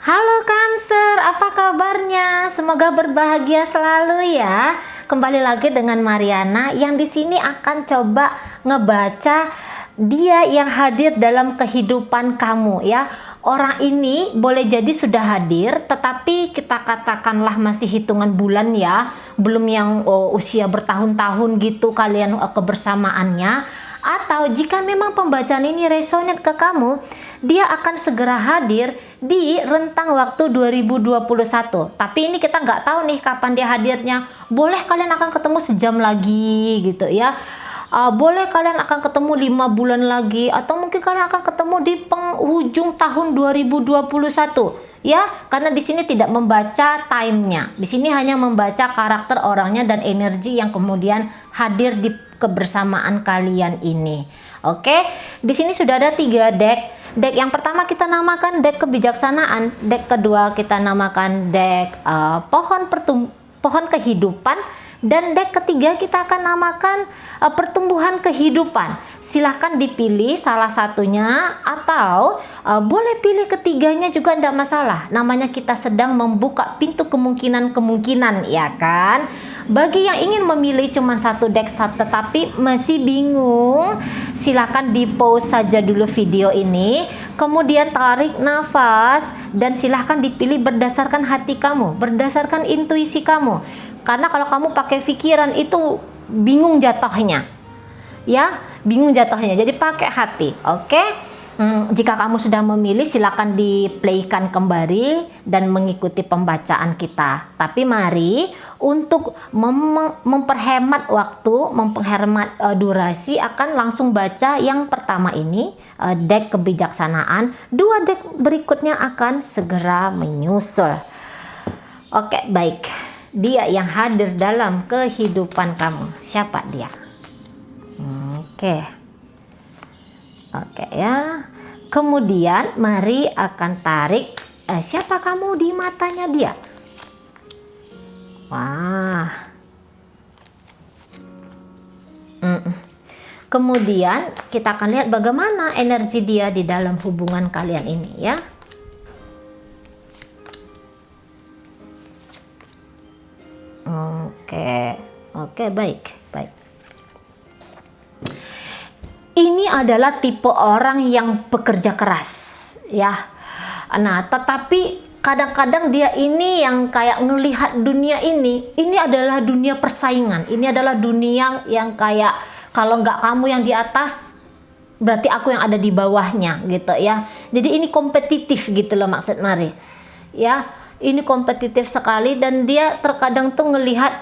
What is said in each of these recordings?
Halo Cancer, apa kabarnya? Semoga berbahagia selalu ya. Kembali lagi dengan Mariana yang di sini akan coba ngebaca dia yang hadir dalam kehidupan kamu ya. Orang ini boleh jadi sudah hadir, tetapi kita katakanlah masih hitungan bulan ya, belum yang usia bertahun-tahun gitu kalian kebersamaannya. Atau jika memang pembacaan ini resonate ke kamu, dia akan segera hadir di rentang waktu 2021. Tapi ini kita nggak tahu nih kapan dia hadirnya. Boleh kalian akan ketemu sejam lagi gitu ya. Boleh kalian akan ketemu 5 bulan lagi, atau mungkin kalian akan ketemu di penghujung tahun 2021 ya, karena di sini tidak membaca time-nya. Di sini hanya membaca karakter orangnya dan energi yang kemudian hadir di kebersamaan kalian ini. Oke, di sini sudah ada 3 deck. Deck yang pertama kita namakan deck kebijaksanaan, deck kedua kita namakan deck pohon kehidupan, dan deck ketiga kita akan namakan pertumbuhan kehidupan. Silahkan dipilih salah satunya, atau boleh pilih ketiganya juga tidak masalah. Namanya kita sedang membuka pintu kemungkinan-kemungkinan ya kan. Bagi yang ingin memilih cuma satu deck tetapi masih bingung, silahkan di pause saja dulu video ini, kemudian tarik nafas dan silahkan dipilih berdasarkan hati kamu, berdasarkan intuisi kamu. Karena kalau kamu pakai pikiran itu bingung jatuhnya ya, bingung jatuhnya. Jadi pakai hati. Oke. Jika kamu sudah memilih, silakan di-playkan kembali dan mengikuti pembacaan kita. Tapi mari untuk memperhemat waktu, memperhemat durasi, akan langsung baca yang pertama ini, deck kebijaksanaan. 2 deck berikutnya akan segera menyusul. Oke, baik. Dia yang hadir dalam kehidupan kamu. Siapa dia? Oke ya. Kemudian mari akan tarik siapa kamu di matanya dia. Wah. Kemudian kita akan lihat bagaimana energi dia di dalam hubungan kalian ini ya. Oke, baik. Ini adalah tipe orang yang bekerja keras ya. Nah, tetapi kadang-kadang dia ini yang kayak ngelihat dunia ini adalah dunia persaingan. Ini adalah dunia yang kayak kalau nggak kamu yang di atas, berarti aku yang ada di bawahnya gitu ya. Jadi ini kompetitif gitu loh maksud Mari. Ya, ini kompetitif sekali, dan dia terkadang tuh ngelihat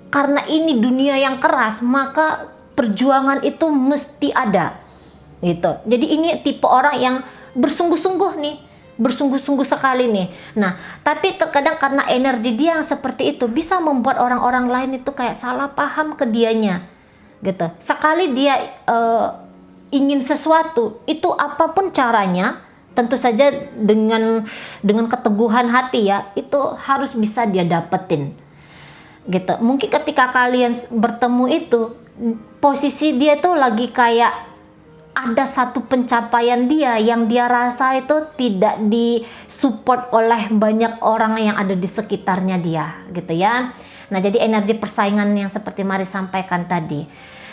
karena ini dunia yang keras, maka perjuangan itu mesti ada gitu. Jadi ini tipe orang yang bersungguh-sungguh sekali nih. Nah, tapi terkadang karena energi dia yang seperti itu bisa membuat orang-orang lain itu kayak salah paham ke dianya gitu. Sekali dia ingin sesuatu, itu apapun caranya, tentu saja dengan keteguhan hati ya, itu harus bisa dia dapetin gitu. Mungkin ketika kalian bertemu itu, posisi dia tuh lagi kayak ada satu pencapaian dia yang dia rasa itu tidak disupport oleh banyak orang yang ada di sekitarnya dia gitu ya. Nah, jadi energi persaingan yang seperti Mari sampaikan tadi.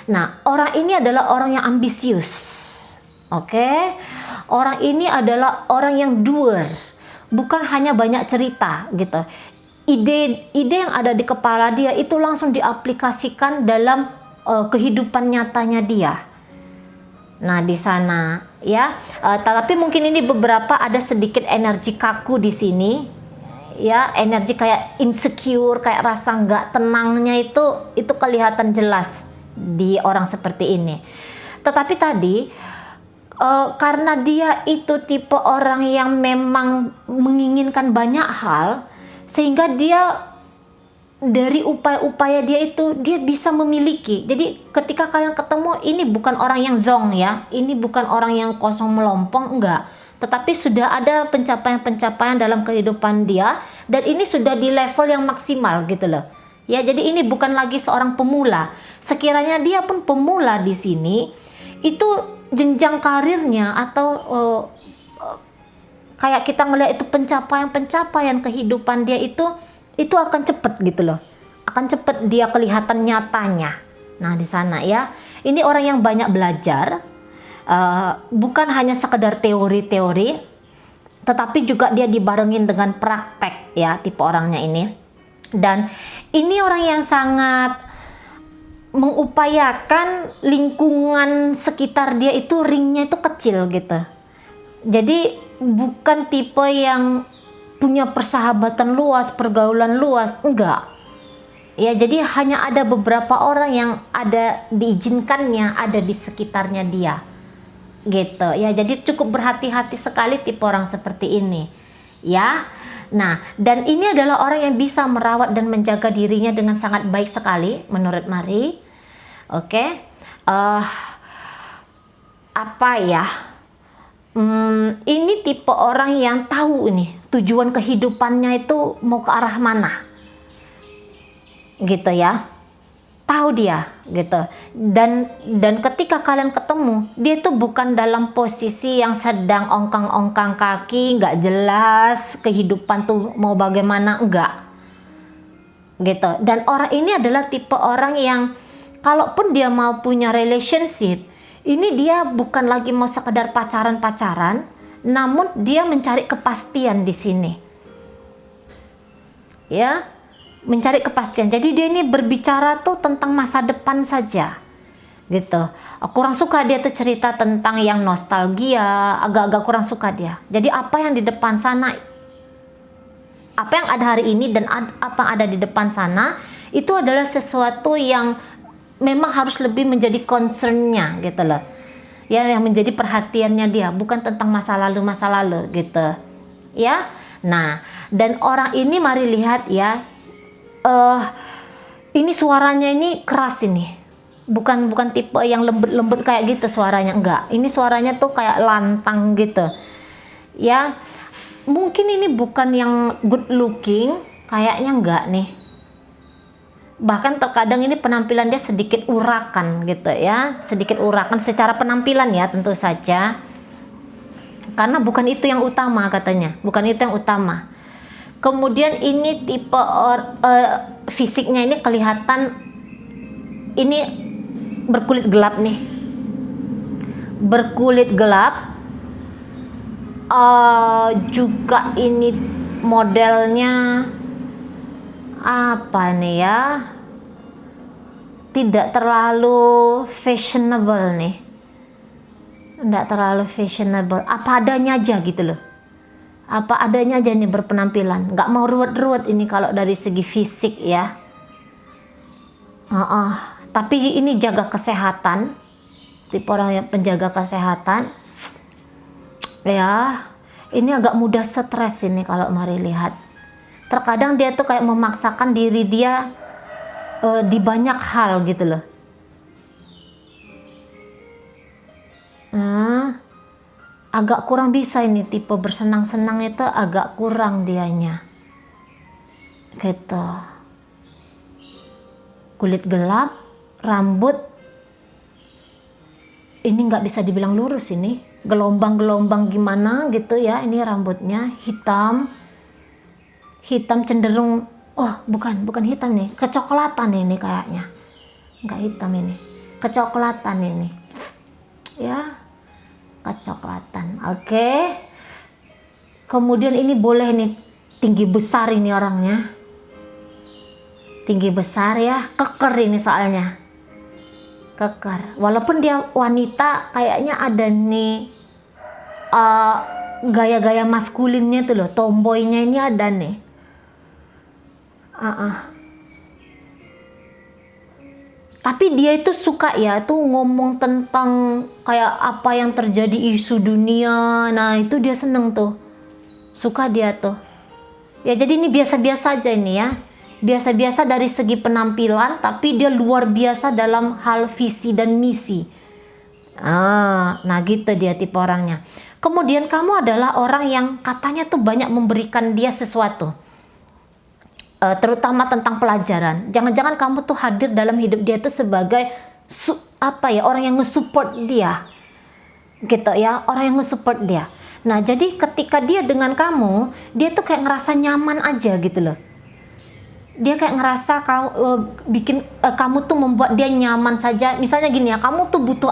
Nah, orang ini adalah orang yang ambisius. Oke. Orang ini adalah orang yang doer, bukan hanya banyak cerita gitu. Ide yang ada di kepala dia itu langsung diaplikasikan dalam kehidupan nyatanya dia. Nah, di sana ya, tapi mungkin ini beberapa ada sedikit energi kaku di sini ya, energi kayak insecure, kayak rasa nggak tenangnya itu kelihatan jelas di orang seperti ini. Tetapi tadi karena dia itu tipe orang yang memang menginginkan banyak hal, sehingga dia dari upaya-upaya dia itu dia bisa memiliki. Jadi ketika kalian ketemu, ini bukan orang yang zong ya, ini bukan orang yang kosong melompong, enggak, tetapi sudah ada pencapaian-pencapaian dalam kehidupan dia, dan ini sudah di level yang maksimal gitu loh ya. Jadi ini bukan lagi seorang pemula. Sekiranya dia pun pemula di sini, itu jenjang karirnya atau kayak kita ngelihat itu pencapaian kehidupan dia itu akan cepet gitu loh, akan cepet dia kelihatan nyatanya. Nah di sana ya, ini orang yang banyak belajar, bukan hanya sekedar teori-teori, tetapi juga dia dibarengin dengan praktek ya, tipe orangnya ini. Dan ini orang yang sangat mengupayakan lingkungan sekitar dia itu ringnya itu kecil gitu. Jadi bukan tipe yang punya persahabatan luas, pergaulan luas, enggak. Ya, jadi hanya ada beberapa orang yang ada diizinkannya ada di sekitarnya dia. Gitu. Ya, jadi cukup berhati-hati sekali tipe orang seperti ini. Ya. Nah, dan ini adalah orang yang bisa merawat dan menjaga dirinya dengan sangat baik sekali menurut Mari. Oke. Apa ya? Ini tipe orang yang tahu ini tujuan kehidupannya itu mau ke arah mana, gitu ya, tahu dia gitu. Dan ketika kalian ketemu, dia itu bukan dalam posisi yang sedang ongkang-ongkang kaki, nggak jelas kehidupan tuh mau bagaimana, enggak gitu. Dan orang ini adalah tipe orang yang kalaupun dia mau punya relationship, ini dia bukan lagi mau sekedar pacaran-pacaran, namun dia mencari kepastian di sini. Ya, mencari kepastian. Jadi dia ini berbicara tuh tentang masa depan saja. Gitu. Kurang suka dia tuh cerita tentang yang nostalgia, agak-agak kurang suka dia. Jadi apa yang di depan sana, apa yang ada hari ini dan apa yang ada di depan sana, itu adalah sesuatu yang memang harus lebih menjadi concernnya gitu loh ya, yang menjadi perhatiannya dia, bukan tentang masa lalu gitu ya. Nah, dan orang ini mari lihat ya, ini suaranya ini keras, ini bukan tipe yang lembut kayak gitu suaranya, enggak, ini suaranya tuh kayak lantang gitu ya. Mungkin ini bukan yang good looking, kayaknya enggak nih. Bahkan terkadang ini penampilan dia sedikit urakan gitu ya, sedikit urakan secara penampilan ya tentu saja, karena bukan itu yang utama katanya, bukan itu yang utama. Kemudian ini tipe fisiknya ini kelihatan ini berkulit gelap nih, berkulit gelap, juga ini modelnya apa nih ya, tidak terlalu fashionable nih, tidak terlalu fashionable, apa adanya aja gitu loh, apa adanya aja nih berpenampilan, nggak mau ruwet-ruwet ini kalau dari segi fisik ya. Tapi ini jaga kesehatan, tipe orang yang penjaga kesehatan ya. Ini agak mudah stres ini kalau Mari lihat. Terkadang dia tuh kayak memaksakan diri dia di banyak hal gitu loh. Agak kurang bisa ini tipe bersenang-senang itu, agak kurang dianya. Gitu. Kulit gelap, rambut ini nggak bisa dibilang lurus, ini gelombang-gelombang gimana gitu ya. Ini rambutnya hitam cenderung, bukan hitam nih, kecoklatan ini kayaknya, nggak hitam ini, kecoklatan ini ya, kecoklatan. Oke. Kemudian ini boleh nih tinggi besar, ini orangnya tinggi besar ya, keker ini soalnya, keker. Walaupun dia wanita, kayaknya ada nih gaya-gaya maskulinnya tuh loh, tomboynya ini ada nih. Tapi dia itu suka ya tuh ngomong tentang kayak apa yang terjadi isu dunia. Nah itu dia seneng tuh, suka dia tuh ya. Jadi ini biasa-biasa aja ini ya, biasa-biasa dari segi penampilan, tapi dia luar biasa dalam hal visi dan misi. Nah gitu dia tipe orangnya. Kemudian kamu adalah orang yang katanya tuh banyak memberikan dia sesuatu, terutama tentang pelajaran. Jangan-jangan kamu tuh hadir dalam hidup dia tuh sebagai orang yang nge-support dia gitu ya, orang yang nge-support dia. Nah, jadi ketika dia dengan kamu, dia tuh kayak ngerasa nyaman aja gitu loh. Dia kayak ngerasa kamu tuh membuat dia nyaman saja. Misalnya gini ya, kamu tuh butuh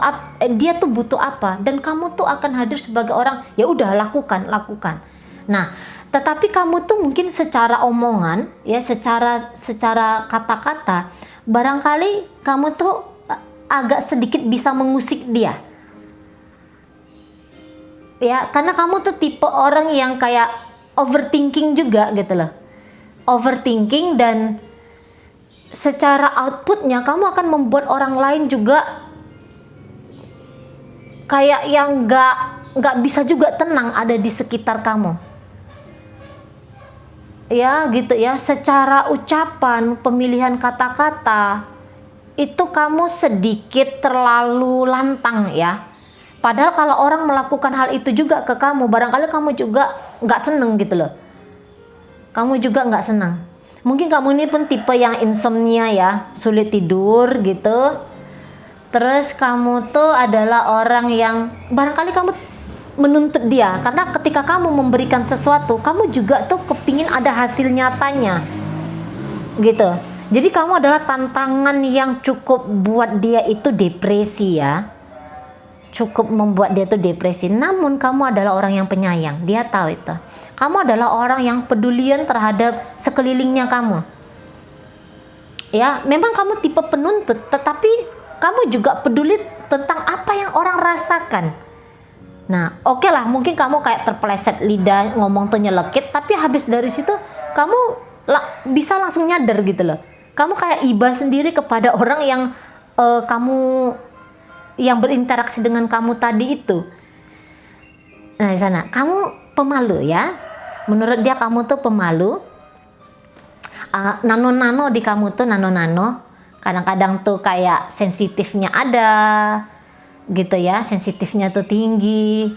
dia tuh butuh apa, dan kamu tuh akan hadir sebagai orang, ya udah lakukan. Nah, tetapi kamu tuh mungkin secara omongan ya, secara kata-kata, barangkali kamu tuh agak sedikit bisa mengusik dia. Ya, karena kamu tuh tipe orang yang kayak overthinking juga gitu loh. Overthinking, dan secara outputnya kamu akan membuat orang lain juga kayak yang nggak bisa juga tenang ada di sekitar kamu. Ya gitu ya, secara ucapan, pemilihan kata-kata itu kamu sedikit terlalu lantang ya. Padahal kalau orang melakukan hal itu juga ke kamu, barangkali kamu juga nggak seneng gitu loh. Kamu juga nggak senang. Mungkin kamu ini pun tipe yang insomnia ya, sulit tidur gitu. Terus kamu tuh adalah orang yang barangkali kamu menuntut dia, karena ketika kamu memberikan sesuatu, kamu juga tuh kepingin ada hasil nyatanya gitu. Jadi kamu adalah tantangan yang cukup buat dia itu depresi ya. Cukup membuat dia tuh depresi. Namun kamu adalah orang yang penyayang, dia tahu itu. Kamu adalah orang yang pedulian terhadap sekelilingnya kamu. Ya, memang kamu tipe penuntut, tetapi kamu juga peduli tentang apa yang orang rasakan. Nah, oke lah, mungkin kamu kayak terpeleset lidah, ngomong tuh nyelekit, tapi habis dari situ kamu bisa langsung nyadar gitu loh. Kamu kayak iba sendiri kepada orang yang yang berinteraksi dengan kamu tadi itu. Nah, di sana kamu pemalu ya. Menurut dia kamu tuh pemalu. Nano-nano di kamu tuh nano-nano. Kadang-kadang tuh kayak sensitifnya ada gitu ya, sensitifnya tuh tinggi.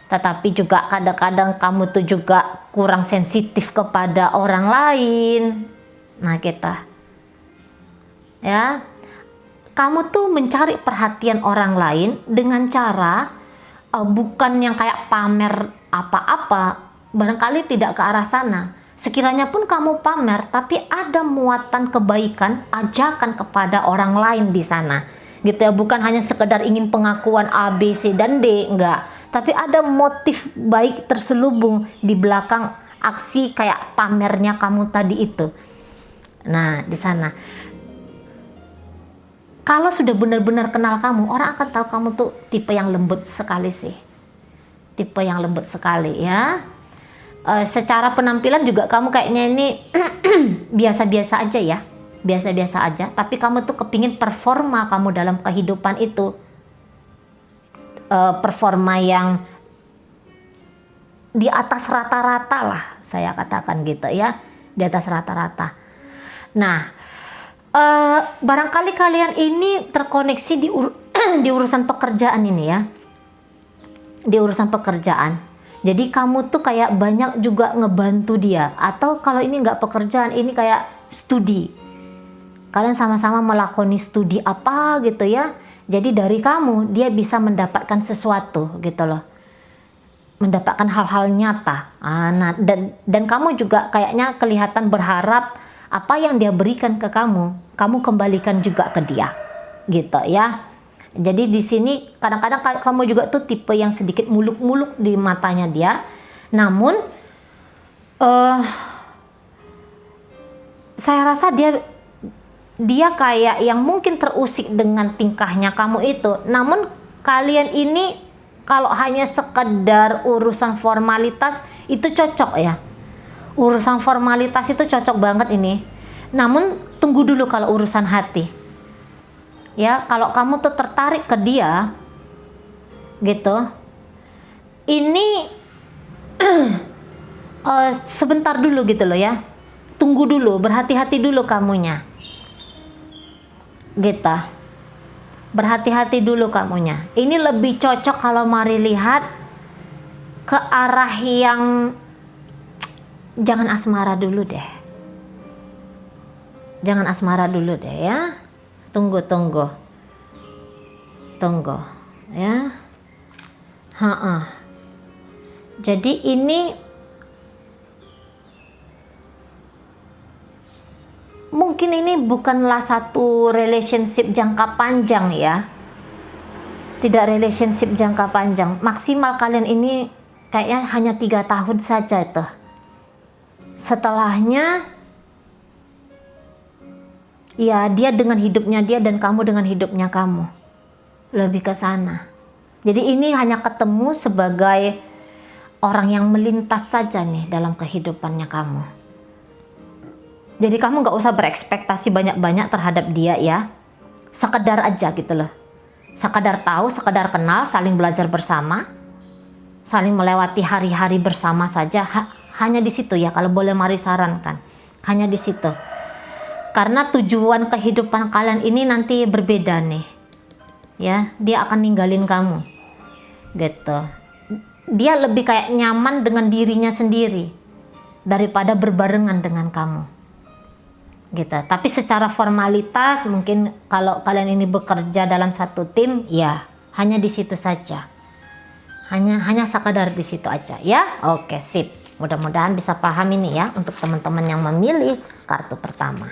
Tetapi juga kadang-kadang kamu tuh juga kurang sensitif kepada orang lain. Nah, kita ya, kamu tuh mencari perhatian orang lain dengan cara bukan yang kayak pamer apa-apa, barangkali tidak ke arah sana. Sekiranya pun kamu pamer, tapi ada muatan kebaikan, ajakan kepada orang lain di sana, gitu ya. Bukan hanya sekedar ingin pengakuan A, B, C, dan D, enggak. Tapi ada motif baik terselubung di belakang aksi kayak pamernya kamu tadi itu. Nah, di sana. Kalau sudah benar-benar kenal kamu, orang akan tahu kamu tuh tipe yang lembut sekali sih. Tipe yang lembut sekali ya. Secara penampilan juga kamu kayaknya ini biasa-biasa aja ya. Biasa-biasa aja. Tapi kamu tuh kepingin performa kamu dalam kehidupan itu. Performa yang di atas rata-rata lah. Saya katakan gitu ya. Di atas rata-rata. Nah, barangkali kalian ini terkoneksi di urusan pekerjaan ini ya, di urusan pekerjaan. Jadi kamu tuh kayak banyak juga ngebantu dia, atau kalau ini nggak pekerjaan, ini kayak studi. Kalian sama-sama melakoni studi apa gitu ya. Jadi dari kamu dia bisa mendapatkan sesuatu gitu loh, mendapatkan hal-hal nyata. Nah, dan kamu juga kayaknya kelihatan berharap apa yang dia berikan ke kamu kembalikan juga ke dia, gitu ya. Jadi di sini kadang-kadang kamu juga tuh tipe yang sedikit muluk-muluk di matanya dia. Namun saya rasa dia kayak yang mungkin terusik dengan tingkahnya kamu itu. Namun kalian ini kalau hanya sekedar urusan formalitas itu cocok ya. Urusan formalitas itu cocok banget ini. Namun tunggu dulu kalau urusan hati. Ya, kalau kamu tuh tertarik ke dia gitu. Ini sebentar dulu gitu loh ya. Tunggu dulu, berhati-hati dulu kamunya. Gitu. Berhati-hati dulu kamunya. Ini lebih cocok kalau mari lihat ke arah yang jangan asmara dulu deh. Jangan asmara dulu deh ya. Tunggu ya. Jadi ini mungkin ini bukanlah satu relationship jangka panjang ya. Tidak relationship jangka panjang. Maksimal kalian ini kayaknya hanya 3 tahun saja itu. Setelahnya ya dia dengan hidupnya dia dan kamu dengan hidupnya kamu. Lebih ke sana. Jadi ini hanya ketemu sebagai orang yang melintas saja nih dalam kehidupannya kamu. Jadi kamu gak usah berekspektasi banyak-banyak terhadap dia ya. Sekedar aja gitu loh. Sekedar tahu, sekedar kenal, saling belajar bersama. Saling melewati hari-hari bersama saja. Hanya di situ ya kalau boleh Mari sarankan. Hanya di situ. Karena tujuan kehidupan kalian ini nanti berbeda nih. Ya, dia akan ninggalin kamu. Gitu. Dia lebih kayak nyaman dengan dirinya sendiri daripada berbarengan dengan kamu. Gitu. Tapi secara formalitas mungkin kalau kalian ini bekerja dalam satu tim, ya hanya di situ saja. Hanya sekadar di situ aja ya. Oke, sip. Mudah-mudahan bisa paham ini ya untuk teman-teman yang memilih kartu pertama.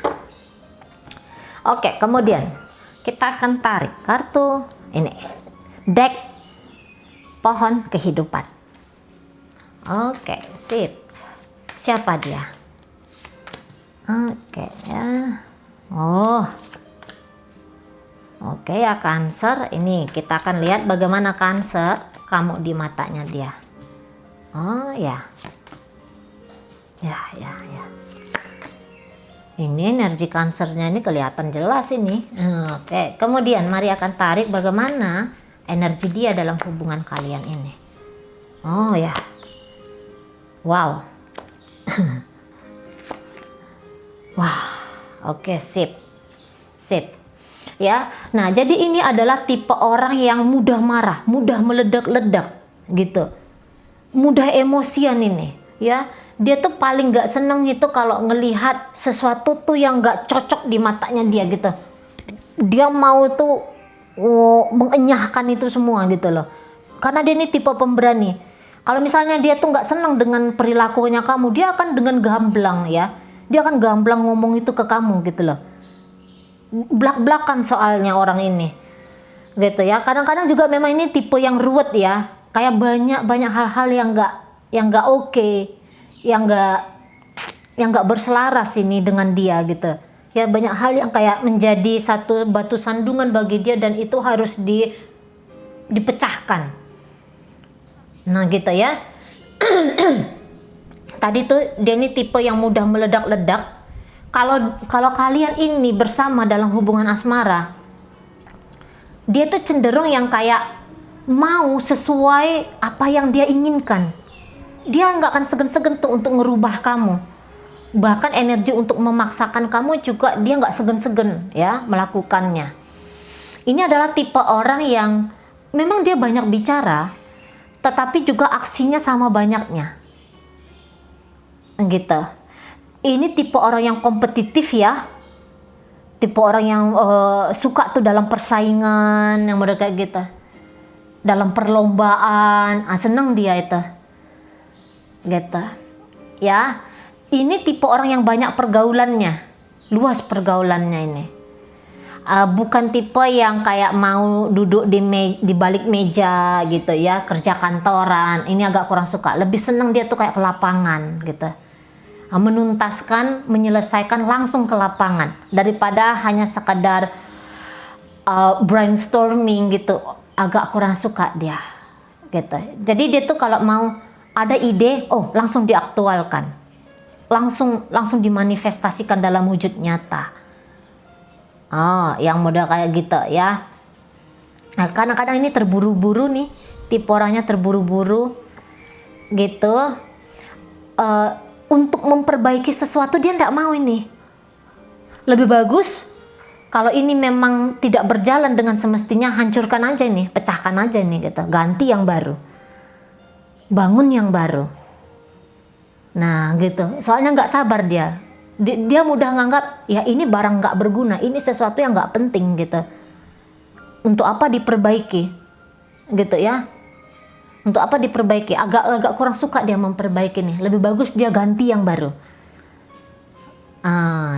Oke, kemudian kita akan tarik kartu ini. Deck pohon kehidupan. Oke, sip. Siapa dia? Oke ya. Oke ya Cancer. Ini kita akan lihat bagaimana Cancer kamu di matanya dia. Oh ya. Ya. Ini energi Cancernya ini kelihatan jelas ini. Oke. Kemudian mari akan tarik bagaimana energi dia dalam hubungan kalian ini. Oh ya. Wow. Wah, oke, sip. Ya, nah jadi ini adalah tipe orang yang mudah marah, mudah meledak-ledak, gitu. Mudah emosian ini, ya. Dia tuh paling gak seneng itu kalau ngelihat sesuatu tuh yang gak cocok di matanya dia gitu. Dia mau tuh mengenyahkan itu semua gitu loh. Karena dia ini tipe pemberani. Kalau misalnya dia tuh gak seneng dengan perilakunya kamu, dia akan dengan gamblang ya. Dia akan gamblang ngomong itu ke kamu gitu loh. Blak-blakan soalnya orang ini. Gitu ya. Kadang-kadang juga memang ini tipe yang ruwet ya. Kayak banyak hal-hal yang enggak oke, yang enggak berselaras ini dengan dia gitu. Ya banyak hal yang kayak menjadi satu batu sandungan bagi dia dan itu harus dipecahkan. Nah, gitu ya. Tadi tuh dia ini tipe yang mudah meledak-ledak. Kalau kalian ini bersama dalam hubungan asmara, dia tuh cenderung yang kayak mau sesuai apa yang dia inginkan. Dia nggak akan segan-segan tuh untuk ngerubah kamu. Bahkan energi untuk memaksakan kamu juga dia nggak segan-segan ya melakukannya. Ini adalah tipe orang yang memang dia banyak bicara, tetapi juga aksinya sama banyaknya. Gitu. Ini tipe orang yang kompetitif ya, tipe orang yang suka tuh dalam persaingan yang udah kayak gitu, dalam perlombaan, seneng dia itu, gitu ya. Ini tipe orang yang banyak pergaulannya, luas pergaulannya ini. Bukan tipe yang kayak mau duduk di balik meja gitu ya, kerja kantoran. Ini agak kurang suka. Lebih seneng dia tuh kayak ke lapangan gitu. Menuntaskan, menyelesaikan langsung ke lapangan daripada hanya sekadar brainstorming gitu. Agak kurang suka dia gitu. Jadi dia tuh kalau mau ada ide, langsung diaktualkan, langsung dimanifestasikan dalam wujud nyata. Yang model kayak gitu ya. Nah, kadang-kadang ini terburu-buru nih, tipe orangnya terburu-buru gitu. Untuk memperbaiki sesuatu dia tidak mau ini. Lebih bagus kalau ini memang tidak berjalan dengan semestinya, hancurkan aja nih, pecahkan aja nih gitu. Ganti yang baru. Bangun yang baru. Nah gitu. Soalnya nggak sabar dia. Dia mudah nganggap ya ini barang nggak berguna, ini sesuatu yang nggak penting gitu. Untuk apa diperbaiki? Gitu ya. Untuk apa diperbaiki? Agak kurang suka dia memperbaiki nih. Lebih bagus dia ganti yang baru.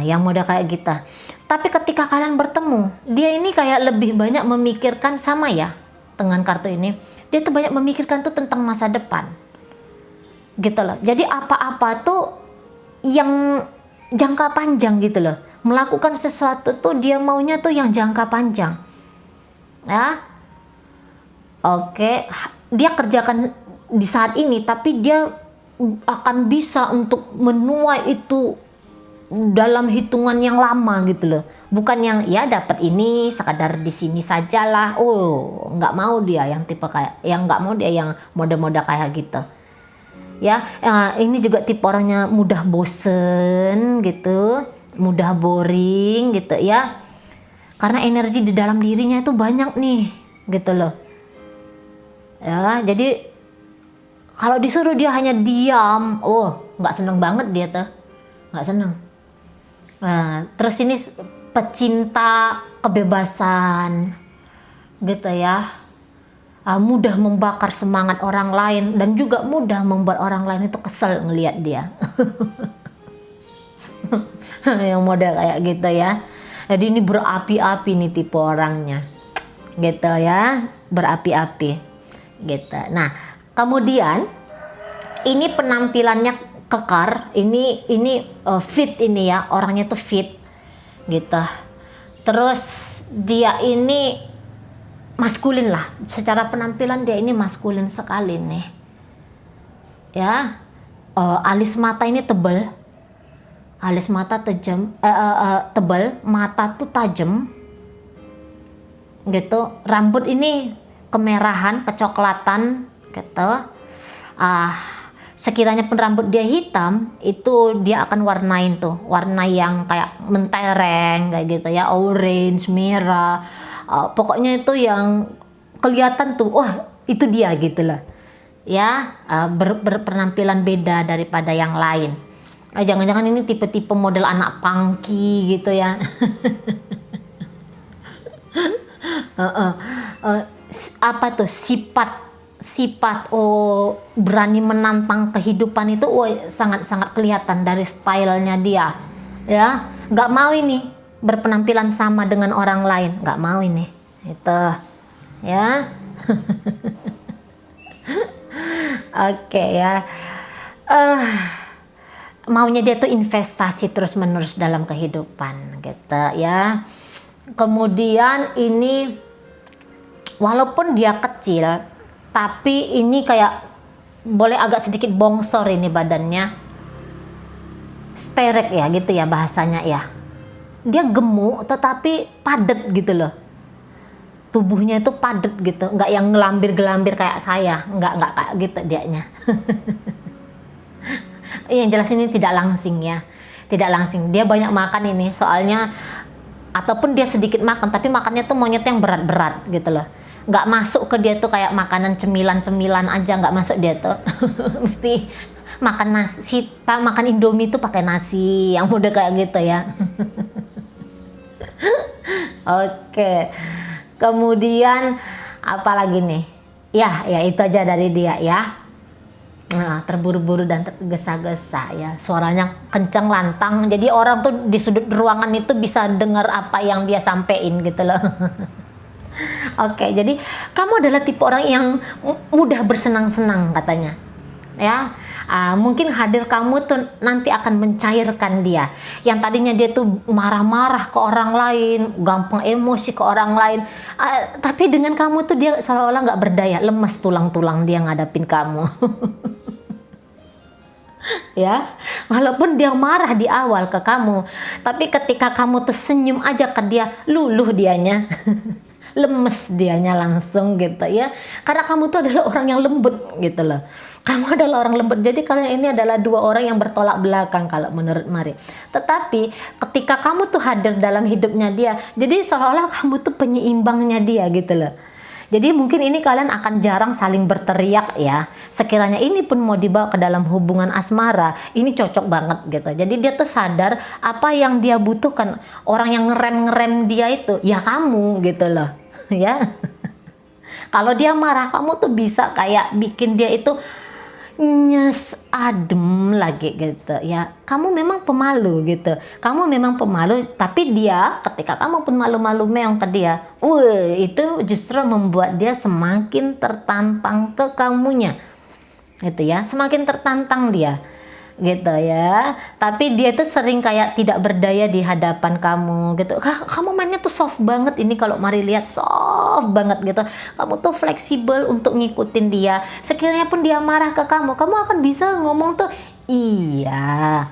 Yang mudah kayak kita. Tapi ketika kalian bertemu, dia ini kayak lebih banyak memikirkan, sama ya dengan kartu ini. Dia tuh banyak memikirkan tuh tentang masa depan. Gitu loh. Jadi apa-apa tuh yang jangka panjang gitu loh. Melakukan sesuatu tuh dia maunya tuh yang jangka panjang. Ya. Oke, dia kerjakan di saat ini, tapi dia akan bisa untuk menuai itu dalam hitungan yang lama gitu loh. Bukan yang ya dapat ini sekadar di sini sajalah. Oh, nggak mau dia yang tipe kayak, yang nggak mau dia yang mode-mode kayak gitu. Ya, ini juga tipe orangnya mudah bosen gitu, mudah boring gitu ya. Karena energi di dalam dirinya itu banyak nih, gitu loh. Ya, jadi kalau disuruh dia hanya diam, nggak seneng banget dia tuh, nggak seneng. Nah, terus ini pecinta kebebasan, gitu ya. Mudah membakar semangat orang lain dan juga mudah membuat orang lain itu kesel ngelihat dia. Yang model kayak gitu ya. Jadi ini berapi-api nih tipe orangnya, gitu ya, berapi-api, gitu. Nah, kemudian ini penampilannya kekar, ini fit ini ya, orangnya tuh fit, gitu. Terus dia ini maskulin lah, secara penampilan dia ini maskulin sekali nih, ya. Alis mata ini tebal. Alis mata tajam, tebal, mata tuh tajam, gitu. Rambut ini kemerahan, kecoklatan, gitu. Sekiranya pun rambut dia hitam, itu dia akan warnain tuh, warna yang kayak mentereng, kayak gitu ya, orange, merah. Pokoknya itu yang kelihatan tuh, wah itu dia gitu lah. Ya, berpenampilan beda daripada yang lain. Jangan-jangan ini tipe-tipe model anak pangki gitu ya. Apa tuh sifat berani menantang kehidupan itu sangat-sangat kelihatan dari stylenya dia, ya. Nggak mau ini berpenampilan sama dengan orang lain, nggak mau ini, itu ya. Oke ya. Maunya dia tuh investasi terus-menerus dalam kehidupan, gitu ya. Kemudian ini walaupun dia kecil, tapi ini kayak boleh agak sedikit bongsor ini badannya. Sterek ya gitu ya bahasanya ya. Dia gemuk tetapi padat gitu loh. Tubuhnya itu padat gitu, nggak yang ngelambir-gelambir kayak saya, nggak kayak gitu dianya. Yang jelas ini tidak langsing ya, tidak langsing. Dia banyak makan ini, soalnya ataupun dia sedikit makan, tapi makannya tuh maunya tuh yang berat-berat gitu loh. Nggak masuk ke dia tuh kayak makanan cemilan-cemilan aja, nggak masuk dia tuh. Mesti makan nasi, makan Indomie tuh pakai nasi, yang mudah kayak gitu ya. Oke. Kemudian apa lagi nih? Ya itu aja dari dia ya. Nah, terburu-buru dan tergesa-gesa ya, suaranya kenceng lantang, jadi orang tuh di sudut ruangan itu bisa dengar apa yang dia sampein gitu loh. Oke, jadi kamu adalah tipe orang yang mudah bersenang-senang katanya ya. Mungkin hadir kamu tuh nanti akan mencairkan dia yang tadinya dia tuh marah-marah ke orang lain, gampang emosi ke orang lain, tapi dengan kamu tuh dia seolah-olah nggak berdaya, lemas tulang-tulang dia ngadapin kamu. Ya, walaupun dia marah di awal ke kamu, tapi ketika kamu tuh senyum aja ke dia, luluh dianya. Lemes dianya langsung gitu ya, karena kamu tuh adalah orang yang lembut gitu loh. Kamu adalah orang lembut, jadi kalian ini adalah dua orang yang bertolak belakang kalau menurut Mari. Tetapi ketika kamu tuh hadir dalam hidupnya dia, jadi seolah-olah kamu tuh penyeimbangnya dia gitu loh. Jadi mungkin ini kalian akan jarang saling berteriak ya. Sekiranya ini pun mau dibawa ke dalam hubungan asmara, ini cocok banget gitu. Jadi dia tuh sadar apa yang dia butuhkan. Orang yang ngerem dia itu ya kamu gitu loh. Ya. Kalau dia marah, kamu tuh bisa kayak bikin dia itu nyes adem lagi gitu ya. Kamu memang pemalu gitu. Kamu memang pemalu, tapi dia ketika kamu pun malu-malu meong ke dia, itu justru membuat dia semakin tertantang ke kamunya. Gitu ya. Semakin tertantang dia. Gitu ya, tapi dia tuh sering kayak tidak berdaya di hadapan kamu gitu. Kamu mainnya tuh soft banget ini, kalau Mari lihat soft banget gitu. Kamu tuh fleksibel untuk ngikutin dia. Sekiranya pun dia marah ke kamu akan bisa ngomong tuh, iya,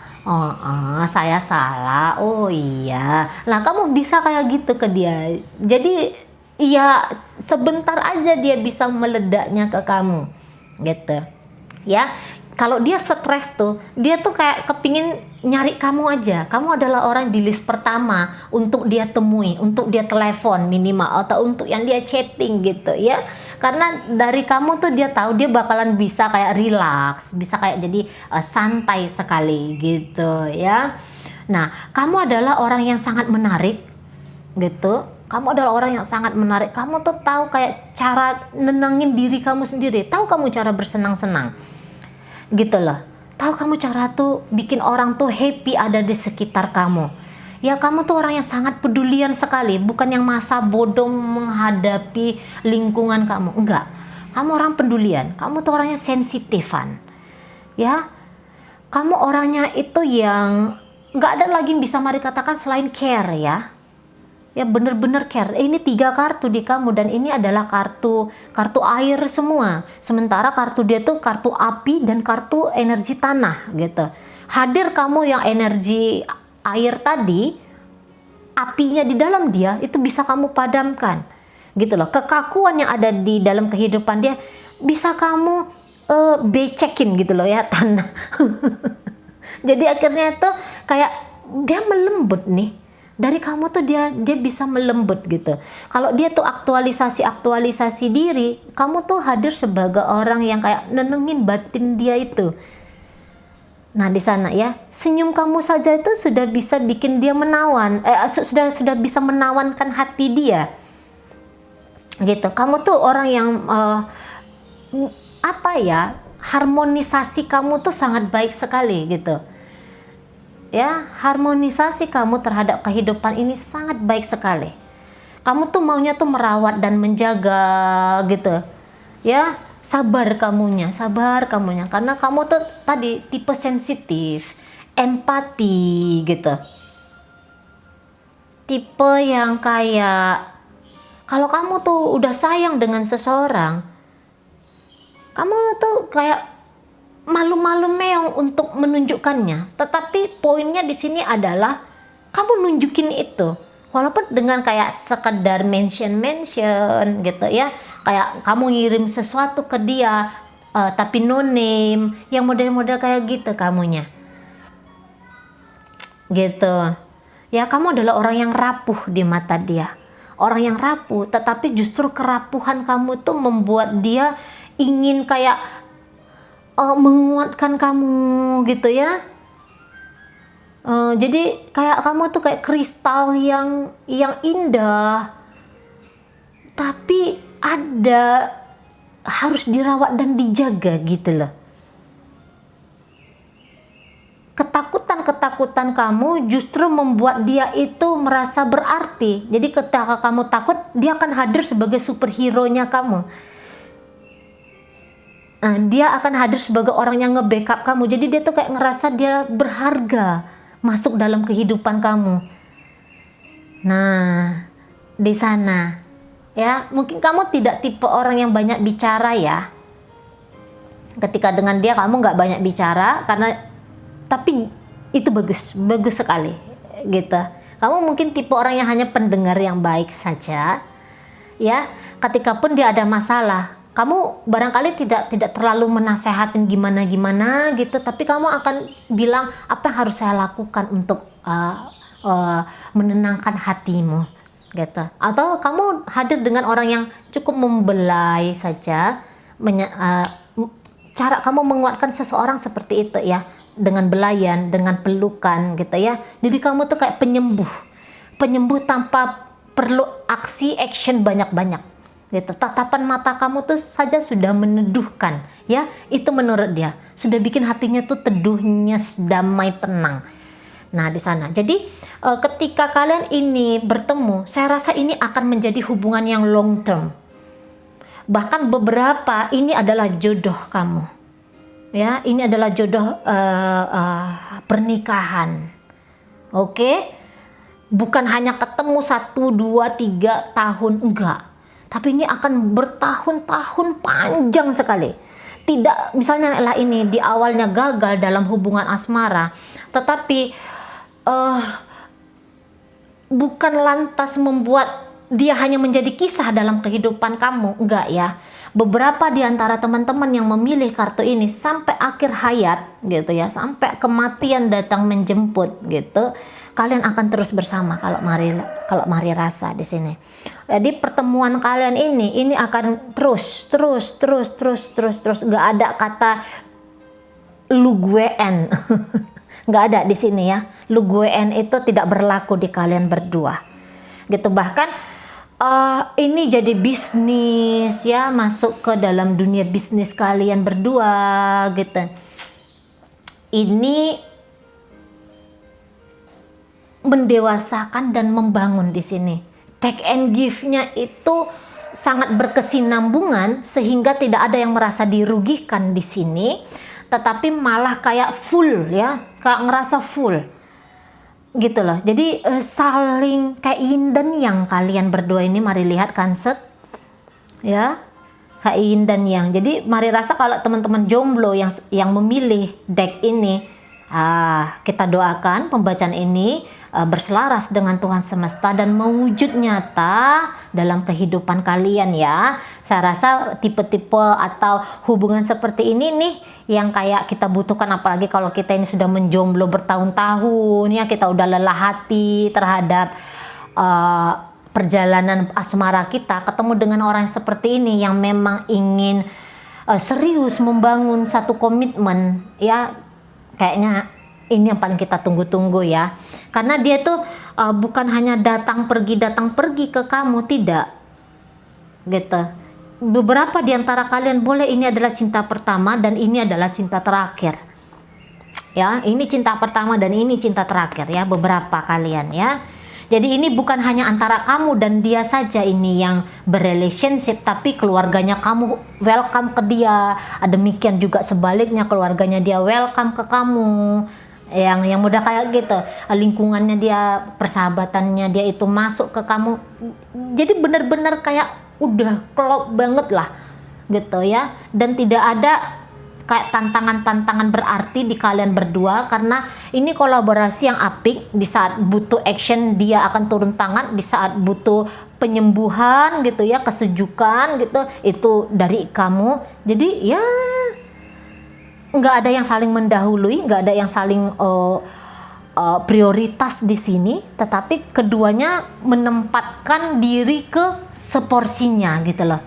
saya salah, oh iya. Nah, kamu bisa kayak gitu ke dia. Jadi ya sebentar aja dia bisa meledaknya ke kamu gitu ya. Kalau dia stres tuh, dia tuh kayak kepingin nyari kamu aja. Kamu adalah orang di list pertama untuk dia temui, untuk dia telepon minimal, atau untuk yang dia chatting gitu ya. Karena dari kamu tuh dia tahu dia bakalan bisa kayak relax, bisa kayak jadi santai sekali gitu ya. Nah, kamu adalah orang yang sangat menarik gitu. Kamu adalah orang yang sangat menarik. Kamu tuh tahu kayak cara nenangin diri kamu sendiri. Tahu kamu cara bersenang-senang. Gitu loh. Tahu kamu cara tuh bikin orang tuh happy ada di sekitar kamu. Ya, kamu tuh orang yang sangat pedulian sekali, bukan yang masa bodoh menghadapi lingkungan kamu. Enggak. Kamu orang pedulian, kamu tuh orangnya sensitifan. Ya. Kamu orangnya itu yang enggak ada lagi bisa Mari katakan selain care ya. Ya bener-bener care. Ini 3 kartu di kamu, dan ini adalah kartu air semua. Sementara kartu dia tuh kartu api dan kartu energi tanah gitu. Hadir kamu yang energi air tadi, apinya di dalam dia itu bisa kamu padamkan gitu loh. Kekakuan yang ada di dalam kehidupan dia bisa kamu becekin gitu loh ya, tanah. Jadi akhirnya itu kayak dia melembut nih. Dari kamu tuh dia bisa melembut gitu. Kalau dia tuh aktualisasi diri, kamu tuh hadir sebagai orang yang kayak nenengin batin dia itu. Nah, di sana ya, senyum kamu saja itu sudah bisa bikin dia menawan, sudah bisa menawankan hati dia. Gitu. Kamu tuh orang yang harmonisasi kamu tuh sangat baik sekali gitu. Ya, harmonisasi kamu terhadap kehidupan ini sangat baik sekali. Kamu tuh maunya tuh merawat dan menjaga gitu. Ya, sabar kamunya, karena kamu tuh tadi tipe sensitif, empati gitu. Tipe yang kayak kalau kamu tuh udah sayang dengan seseorang, kamu tuh kayak malu-malu meong untuk menunjukkannya. Tetapi poinnya di sini adalah kamu nunjukin itu, walaupun dengan kayak sekedar mention gitu ya, kayak kamu ngirim sesuatu ke dia tapi no name, yang model-model kayak gitu kamunya gitu ya. Kamu adalah orang yang rapuh di mata dia, orang yang rapuh, tetapi justru kerapuhan kamu tuh membuat dia ingin kayak menguatkan kamu gitu ya. Jadi kayak kamu tuh kayak kristal yang indah, tapi harus dirawat dan dijaga gitu loh. Ketakutan kamu justru membuat dia itu merasa berarti. Jadi ketika kamu takut, dia akan hadir sebagai superhero-nya kamu. Nah, dia akan hadir sebagai orang yang nge-backup kamu. Jadi dia tuh kayak ngerasa dia berharga masuk dalam kehidupan kamu. Nah, di sana ya, mungkin kamu tidak tipe orang yang banyak bicara ya. Ketika dengan dia kamu nggak banyak bicara, tapi itu bagus sekali gitu. Kamu mungkin tipe orang yang hanya pendengar yang baik saja ya. Ketika pun dia ada masalah, kamu barangkali tidak terlalu menasehatin gimana gitu, tapi kamu akan bilang apa yang harus saya lakukan untuk menenangkan hatimu gitu. Atau kamu hadir dengan orang yang cukup membelai saja, cara kamu menguatkan seseorang seperti itu ya, dengan belayan, dengan pelukan gitu ya. Jadi kamu tuh kayak penyembuh tanpa perlu action banyak-banyak gitu. Tatapan mata kamu tuh saja sudah meneduhkan, ya, itu menurut dia sudah bikin hatinya tuh teduh, nyes, damai, tenang. Nah di sana. Jadi ketika kalian ini bertemu, saya rasa ini akan menjadi hubungan yang long term. Bahkan beberapa ini adalah jodoh kamu, ya, ini adalah jodoh pernikahan. Oke, bukan hanya ketemu 1, 2, 3 tahun, enggak, tapi ini akan bertahun-tahun, panjang sekali. Tidak, misalnya lah ini di awalnya gagal dalam hubungan asmara, tetapi bukan lantas membuat dia hanya menjadi kisah dalam kehidupan kamu, enggak ya. Beberapa di antara teman-teman yang memilih kartu ini sampai akhir hayat gitu ya, sampai kematian datang menjemput gitu, kalian akan terus bersama kalau Mari rasa di sini. Jadi pertemuan kalian ini akan terus, nggak ada kata lu guean. Nggak ada di sini ya. Lu guean itu tidak berlaku di kalian berdua. Gitu, bahkan ini jadi bisnis ya, masuk ke dalam dunia bisnis kalian berdua gitu. Ini mendewasakan dan membangun di sini. Take and give-nya itu sangat berkesinambungan sehingga tidak ada yang merasa dirugikan di sini, tetapi malah kayak full ya, kayak ngerasa full gitu loh. Jadi saling kayak yin dan yang kalian berdua ini. Mari lihat Cancer ya, kayak yin dan yang. Jadi Mari rasa kalau teman-teman jomblo yang memilih deck ini, kita doakan pembacaan ini berselaras dengan Tuhan semesta dan mewujud nyata dalam kehidupan kalian ya. Saya rasa tipe-tipe atau hubungan seperti ini nih yang kayak kita butuhkan, apalagi kalau kita ini sudah menjomblo bertahun-tahun ya, kita udah lelah hati terhadap perjalanan asmara kita, ketemu dengan orang seperti ini yang memang ingin serius membangun satu komitmen ya, kayaknya ini yang paling kita tunggu-tunggu ya. Karena dia tuh bukan hanya datang pergi ke kamu, tidak gitu. Beberapa di antara kalian boleh ini adalah cinta pertama dan ini adalah cinta terakhir ya. Ini cinta pertama dan ini cinta terakhir ya, beberapa kalian ya. Jadi ini bukan hanya antara kamu dan dia saja ini yang berrelationship, tapi keluarganya kamu welcome ke dia. Demikian juga sebaliknya, keluarganya dia welcome ke kamu. Yang mudah kayak gitu, lingkungannya dia, persahabatannya dia itu masuk ke kamu. Jadi benar-benar kayak udah klop banget lah gitu ya. Dan tidak ada kayak tantangan-tantangan berarti di kalian berdua, karena ini kolaborasi yang apik. Di saat butuh action dia akan turun tangan, di saat butuh penyembuhan gitu ya, kesejukan gitu, itu dari kamu. Jadi ya nggak ada yang saling mendahului, nggak ada yang saling prioritas di sini, tetapi keduanya menempatkan diri ke seporsinya gitu loh.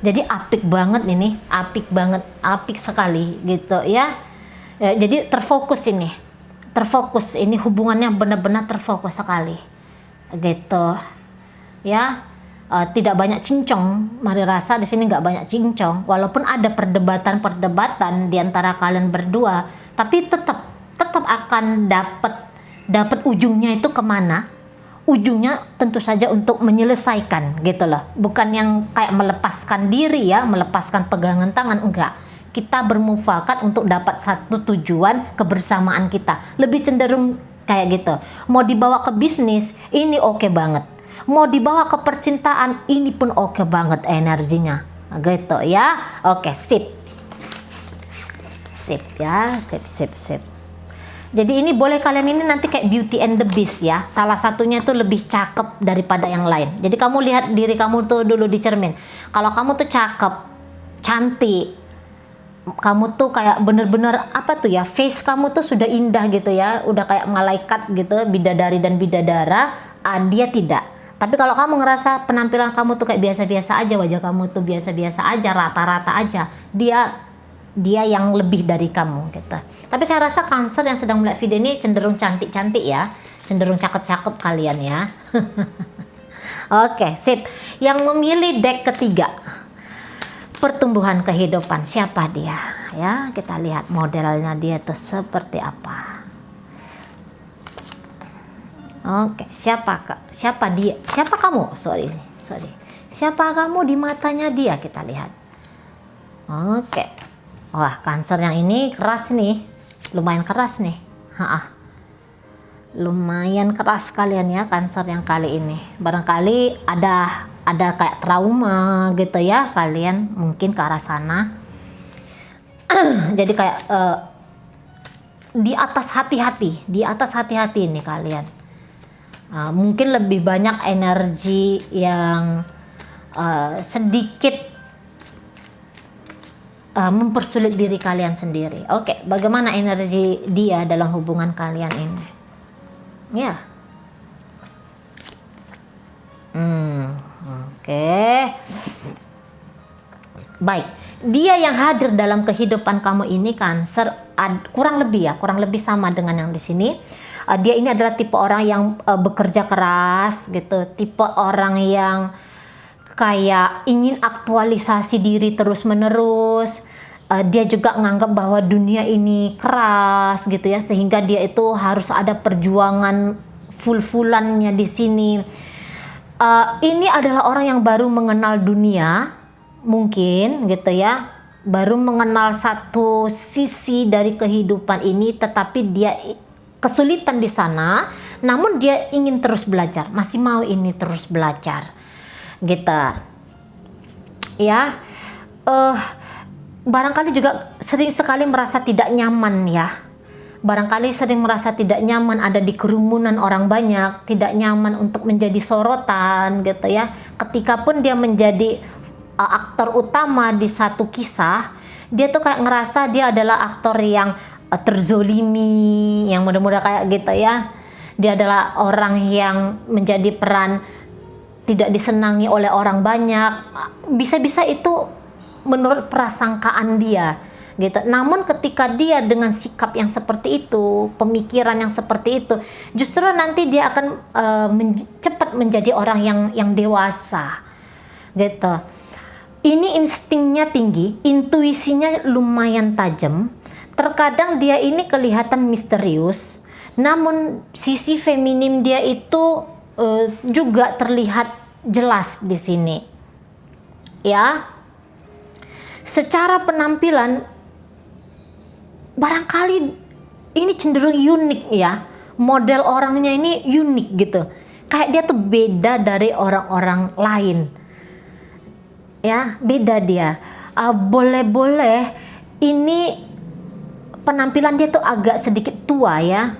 Jadi apik banget ini, apik banget, apik sekali gitu ya. Jadi terfokus ini hubungannya benar-benar terfokus sekali gitu ya. Tidak banyak cincong, Mari rasa di sini nggak banyak cincong, walaupun ada perdebatan di antara kalian berdua, tapi tetap akan dapat ujungnya itu kemana? Ujungnya tentu saja untuk menyelesaikan gitu loh, bukan yang kayak melepaskan diri ya, melepaskan pegangan tangan, enggak. Kita bermufakat untuk dapat satu tujuan kebersamaan kita, lebih cenderung kayak gitu. Mau dibawa ke bisnis ini oke banget, mau dibawa ke percintaan ini pun oke banget energinya gitu ya. Oke, sip ya, sip. Jadi ini boleh kalian ini nanti kayak Beauty and the Beast ya, salah satunya itu lebih cakep daripada yang lain. Jadi kamu lihat diri kamu tuh dulu di cermin, kalau kamu tuh cakep, cantik, kamu tuh kayak bener-bener apa tuh ya, face kamu tuh sudah indah gitu ya, udah kayak malaikat gitu, bidadari dan bidadara. Dia tidak. Tapi kalau kamu ngerasa penampilan kamu tuh kayak biasa-biasa aja, wajah kamu tuh biasa-biasa aja, rata-rata aja, dia yang lebih dari kamu gitu. Tapi saya rasa Cancer yang sedang melihat video ini cenderung cantik-cantik ya, cenderung cakep-cakep kalian ya. Oke, sip. Yang memilih deck ketiga, pertumbuhan kehidupan, siapa dia? Ya, kita lihat modelnya dia itu seperti apa. Oke, siapa dia? Siapa kamu? Sorry. Siapa kamu di matanya dia? Kita lihat. Oke. Wah, Cancer yang ini keras nih. Lumayan keras nih. Lumayan keras kalian ya, Cancer yang kali ini. Barangkali ada kayak trauma gitu ya, kalian mungkin ke arah sana. Jadi kayak di atas hati-hati nih kalian. Mungkin lebih banyak energi yang sedikit mempersulit diri kalian sendiri. Oke, bagaimana energi dia dalam hubungan kalian ini? Ya. Oke. Baik. Dia yang hadir dalam kehidupan kamu ini, Cancer, kurang lebih sama dengan yang di sini. Dia ini adalah tipe orang yang bekerja keras gitu, tipe orang yang kayak ingin aktualisasi diri terus-menerus. Dia juga nganggap bahwa dunia ini keras gitu ya, sehingga dia itu harus ada perjuangan full-fullannya di sini. Ini adalah orang yang baru mengenal dunia, mungkin gitu ya, baru mengenal satu sisi dari kehidupan ini, tetapi dia kesulitan di sana, namun dia ingin terus belajar, masih mau ini terus belajar gitu ya. Barangkali juga sering sekali merasa tidak nyaman ya. Barangkali sering merasa tidak nyaman ada di kerumunan orang banyak, tidak nyaman untuk menjadi sorotan gitu ya. Ketika pun dia menjadi aktor utama di satu kisah, dia tuh kayak ngerasa dia adalah aktor yang terzolimi, yang mudah-mudah kayak gitu ya. Dia adalah orang yang menjadi peran tidak disenangi oleh orang banyak. Bisa-bisa itu menurut prasangkaan dia gitu. Namun ketika dia dengan sikap yang seperti itu, pemikiran yang seperti itu, justru nanti dia akan cepat menjadi orang yang dewasa gitu. Ini instingnya tinggi, intuisinya lumayan tajam. Terkadang dia ini kelihatan misterius, namun sisi feminim dia itu juga terlihat jelas di sini ya. Secara penampilan barangkali ini cenderung unik ya, model orangnya ini unik gitu, kayak dia tuh beda dari orang-orang lain ya, beda dia. Boleh-boleh ini penampilan dia tuh agak sedikit tua ya,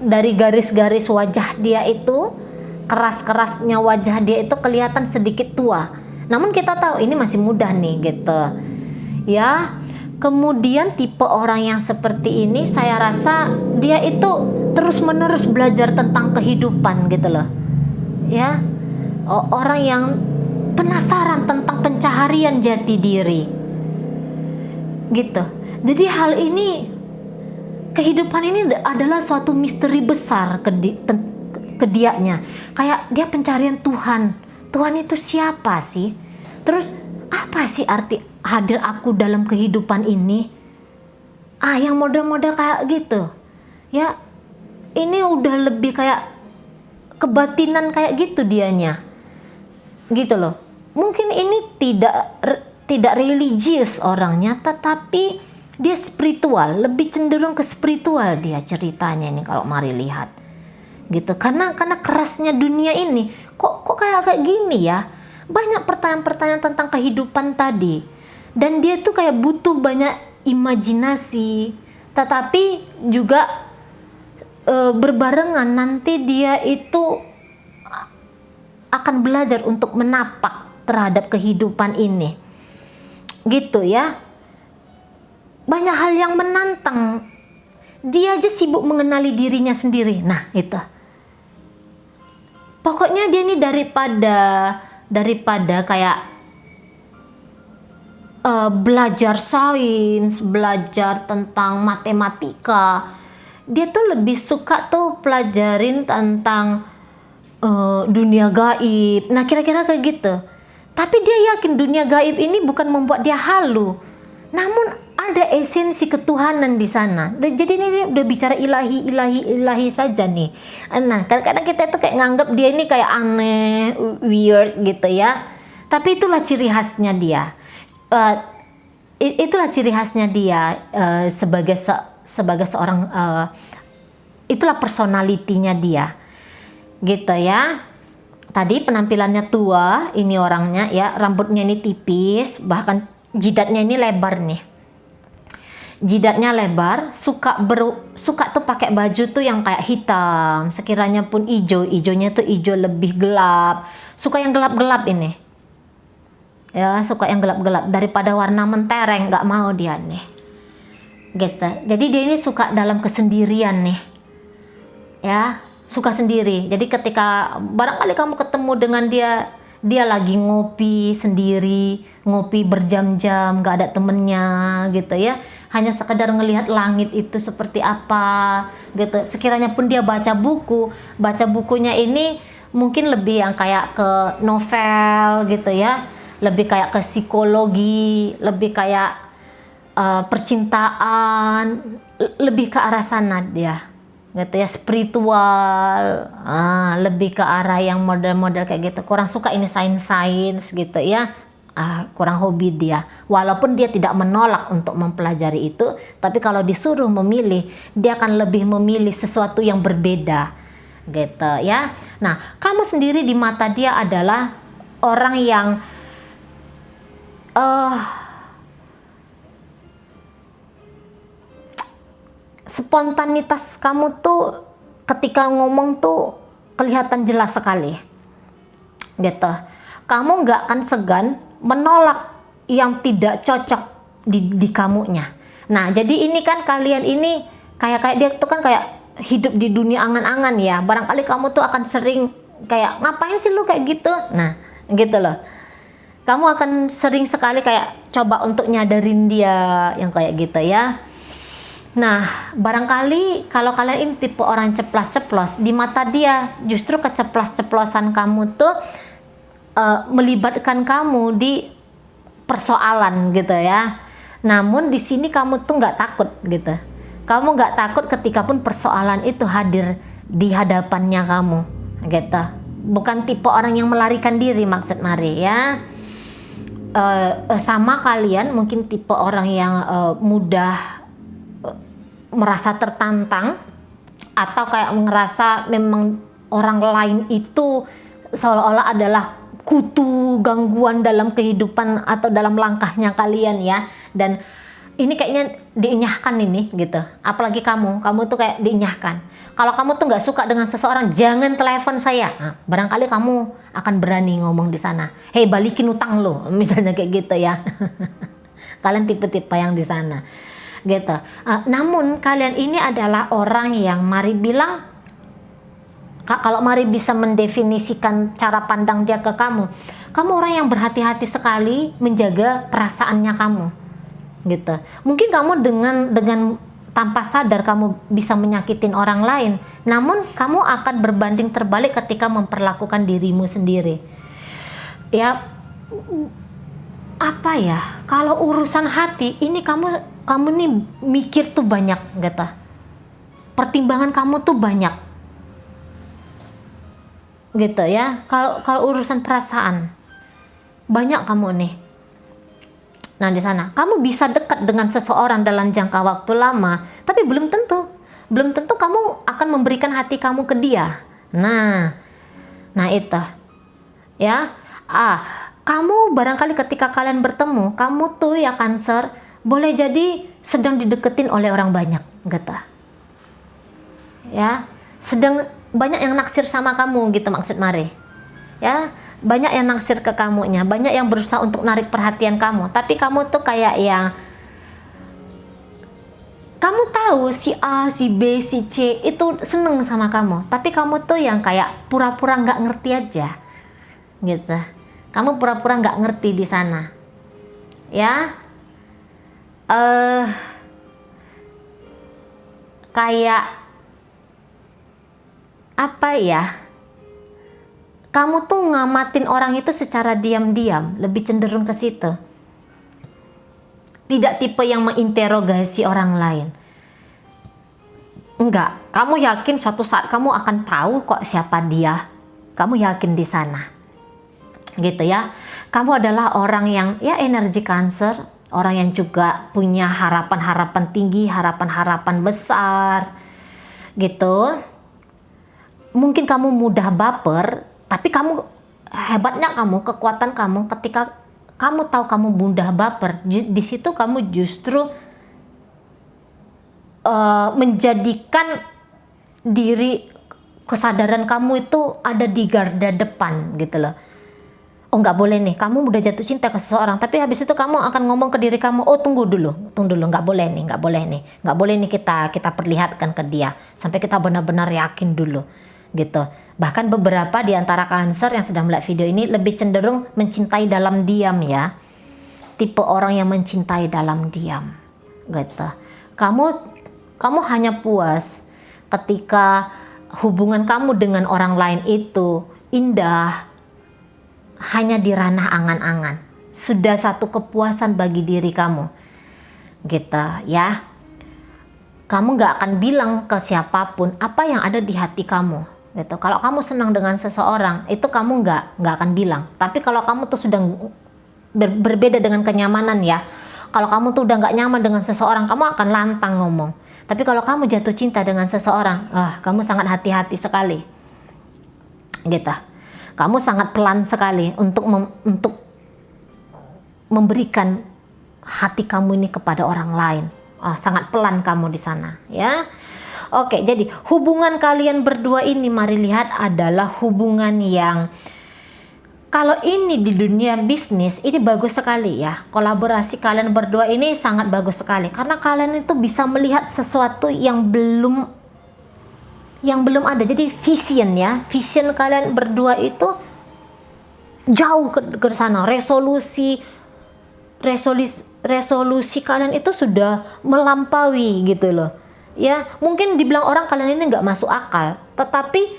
dari garis-garis wajah dia itu, keras-kerasnya wajah dia itu kelihatan sedikit tua, namun kita tahu ini masih muda nih gitu ya. Kemudian tipe orang yang seperti ini saya rasa dia itu terus-menerus belajar tentang kehidupan gitu loh ya. Orang yang penasaran tentang pencaharian jati diri gitu. Jadi hal ini, kehidupan ini adalah suatu misteri besar ke dianya. Kayak dia pencarian Tuhan. Tuhan itu siapa sih? Terus apa sih arti hadir aku dalam kehidupan ini? Yang model-model kayak gitu ya. Ini udah lebih kayak kebatinan kayak gitu dianya gitu loh. Mungkin ini tidak religius orangnya, tetapi dia spiritual, lebih cenderung ke spiritual dia ceritanya ini kalau mari lihat gitu. Karena kerasnya dunia ini kok kayak gini ya. Banyak pertanyaan-pertanyaan tentang kehidupan tadi, dan dia tuh kayak butuh banyak imajinasi, tetapi juga berbarengan nanti dia itu akan belajar untuk menapak terhadap kehidupan ini gitu ya. Banyak hal yang menantang, dia aja sibuk mengenali dirinya sendiri. Nah itu pokoknya dia ini daripada kayak belajar sains, belajar tentang matematika, dia tuh lebih suka tuh pelajarin tentang dunia gaib. Nah, kira-kira kayak gitu. Tapi dia yakin dunia gaib ini bukan membuat dia halu, namun ada esensi ketuhanan di sana. Jadi ini udah bicara ilahi saja nih. Nah, kadang-kadang kita tuh kayak nganggap dia ini kayak aneh, weird gitu ya. Tapi itulah ciri khasnya dia. Itulah ciri khasnya dia sebagai seorang. Itulah personalitinya dia, gitu ya. Tadi penampilannya tua, ini orangnya ya, rambutnya ini tipis, bahkan jidatnya ini lebar nih. Jidatnya lebar, suka tuh pakai baju tuh yang kayak hitam, sekiranya pun ijonya tuh ijo lebih gelap. Suka yang gelap-gelap ini. Ya, suka yang gelap-gelap daripada warna mentereng, nggak mau dia nih. Gitu. Jadi dia ini suka dalam kesendirian nih. Ya, suka sendiri. Jadi ketika barangkali kamu ketemu dengan dia lagi ngopi sendiri, ngopi berjam-jam, gak ada temennya gitu ya, hanya sekedar ngelihat langit itu seperti apa gitu. Sekiranya pun dia baca bukunya ini mungkin lebih yang kayak ke novel gitu ya, lebih kayak ke psikologi, lebih kayak percintaan, lebih ke arah sana dia gitu ya, spiritual, lebih ke arah yang model-model kayak gitu. Kurang suka ini sains gitu ya, kurang hobi dia. Walaupun dia tidak menolak untuk mempelajari itu, tapi kalau disuruh memilih, dia akan lebih memilih sesuatu yang berbeda gitu ya. Nah, kamu sendiri di mata dia adalah orang yang spontanitas kamu tuh ketika ngomong tuh kelihatan jelas sekali gitu. Kamu nggak akan segan menolak yang tidak cocok di kamunya. Nah, jadi ini kan kalian ini kayak dia tuh kan kayak hidup di dunia angan-angan ya. Barangkali kamu tuh akan sering kayak, ngapain sih lu kayak gitu? Nah, gitu loh. Kamu akan sering sekali kayak coba untuk nyadarin dia yang kayak gitu ya. Nah, barangkali kalau kalian ini tipe orang ceplas-ceplos, di mata dia justru keceplos-ceplosan kamu tuh melibatkan kamu di persoalan gitu ya. Namun di sini kamu tuh nggak takut gitu. Kamu nggak takut ketika pun persoalan itu hadir di hadapannya kamu gitu. Bukan tipe orang yang melarikan diri, maksud Mari ya. Sama kalian mungkin tipe orang yang mudah merasa tertantang, atau kayak ngerasa memang orang lain itu seolah-olah adalah kutu gangguan dalam kehidupan atau dalam langkahnya kalian ya. Dan ini kayaknya dienyahkan ini gitu. Apalagi kamu tuh kayak dienyahkan. Kalau kamu tuh nggak suka dengan seseorang, jangan telepon saya. Nah, barangkali kamu akan berani ngomong di sana, hei balikin utang lo, misalnya kayak gitu ya. Kalian tipe-tipe yang di sana gitu. Namun kalian ini adalah orang yang Mari bilang, kalau Mari bisa mendefinisikan cara pandang dia ke kamu orang yang berhati-hati sekali menjaga perasaannya kamu gitu. Mungkin kamu dengan tanpa sadar kamu bisa menyakitin orang lain, namun kamu akan berbanding terbalik ketika memperlakukan dirimu sendiri ya. Apa ya, kalau urusan hati ini kamu nih mikir tuh banyak gitu, pertimbangan kamu tuh banyak gitu ya. Kalau urusan perasaan banyak kamu nih. Nah, di sana kamu bisa dekat dengan seseorang dalam jangka waktu lama, tapi belum tentu kamu akan memberikan hati kamu ke dia. Nah itu ya. Kamu barangkali ketika kalian bertemu, kamu tuh ya Cancer, boleh jadi sedang dideketin oleh orang banyak gitu ya, sedang banyak yang naksir sama kamu gitu, maksud Mari ya. Banyak yang naksir ke kamunya, banyak yang berusaha untuk narik perhatian kamu, tapi kamu tuh kayak yang kamu tahu si A, si B, si C itu seneng sama kamu, tapi kamu tuh yang kayak pura-pura nggak ngerti aja gitu. Kamu pura-pura nggak ngerti di sana ya. Kayak apa ya, kamu tuh ngamatin orang itu secara diam-diam, lebih cenderung ke situ. Tidak tipe yang menginterogasi orang lain. Enggak, kamu yakin suatu saat kamu akan tahu kok siapa dia. Kamu yakin di sana. Gitu ya. Kamu adalah orang yang ya energi Cancer, orang yang juga punya harapan-harapan tinggi, harapan-harapan besar. Gitu. Mungkin kamu mudah baper, tapi kamu hebatnya kamu, kekuatan kamu ketika kamu tahu kamu mudah baper, di situ kamu justru menjadikan diri, kesadaran kamu itu ada di garda depan gitu loh. Oh nggak boleh nih, kamu udah jatuh cinta ke seseorang, tapi habis itu kamu akan ngomong ke diri kamu, oh tunggu dulu, nggak boleh nih kita perlihatkan ke dia sampai kita benar-benar yakin dulu gitu. Bahkan beberapa di antara Cancer yang sedang melihat video ini lebih cenderung mencintai dalam diam ya, tipe orang yang mencintai dalam diam gitu. Kamu hanya puas ketika hubungan kamu dengan orang lain itu indah, hanya di ranah angan-angan. Sudah satu kepuasan bagi diri kamu. Gitu ya. Kamu gak akan bilang ke siapapun apa yang ada di hati kamu. Gitu. Kalau kamu senang dengan seseorang, itu kamu gak akan bilang. Tapi kalau kamu tuh sudah berbeda dengan kenyamanan ya. Kalau kamu tuh udah gak nyaman dengan seseorang, kamu akan lantang ngomong. Tapi kalau kamu jatuh cinta dengan seseorang, kamu sangat hati-hati sekali. Gitu. Kamu sangat pelan sekali untuk memberikan hati kamu ini kepada orang lain. Sangat pelan kamu di sana, ya. Oke, jadi hubungan kalian berdua ini mari lihat adalah hubungan yang kalau ini di dunia bisnis ini bagus sekali ya. Kolaborasi kalian berdua ini sangat bagus sekali karena kalian itu bisa melihat sesuatu yang belum ada. Jadi vision ya, vision kalian berdua itu jauh ke sana. Resolusi kalian itu sudah melampaui gitu loh. Ya, mungkin dibilang orang kalian ini nggak masuk akal, tetapi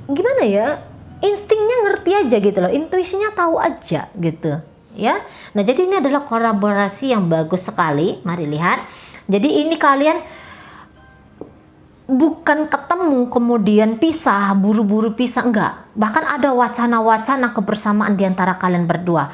gimana ya? Instingnya ngerti aja gitu loh, intuisinya tahu aja gitu ya. Nah jadi ini adalah kolaborasi yang bagus sekali, mari lihat. Jadi ini kalian bukan ketemu kemudian pisah, buru-buru pisah, enggak. Bahkan ada wacana-wacana kebersamaan di antara kalian berdua.